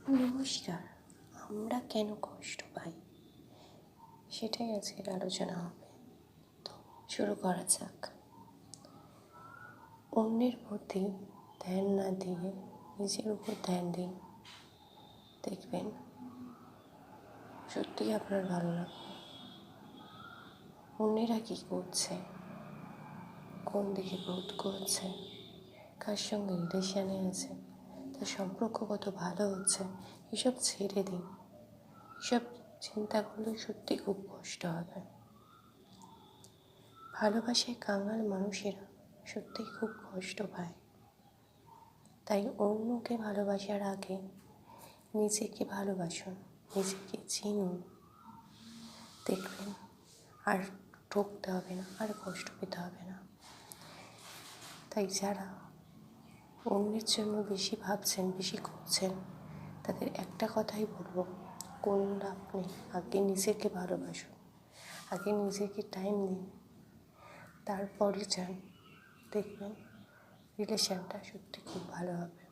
নমস্কার। আমরা কেন কষ্ট পাই সেটাই আজকের আলোচনা হবে। তো শুরু করা যাক। অন্যের প্রতি ধ্যান না দিয়ে নিজের উপর ধ্যান দিন, দেখবেন সত্যিই আপনার ভালো লাগবে। অন্যেরা কী করছে, কোন দিকে গ্রোথ করছে, কার সঙ্গে রিলেশানে আছে, তার সম্পর্ক কত ভালো হচ্ছে, এসব ছেড়ে দিন। এসব চিন্তা করলে সত্যি খুব কষ্ট হবে। ভালোবাসায় কাঙাল মানুষেরা সত্যিই খুব কষ্ট পায়। তাই অন্যকে ভালোবাসার আগে নিজেকে ভালোবাসুন, নিজেকে চিনুন, দেখবেন আর ঠকতে হবে না, আর কষ্ট পেতে হবে না। তাই যারা অন্যের জন্য বেশি ভাবছেন, বেশি করছেন, তাদের একটা কথাই বলবো, কোনো লাভ নেই। আগে নিজেকে ভালোবাসুন, আগে নিজেকে টাইম দিন, তারপরে যান, দেখবেন রিলেশানটা সত্যি খুব ভালো হবে।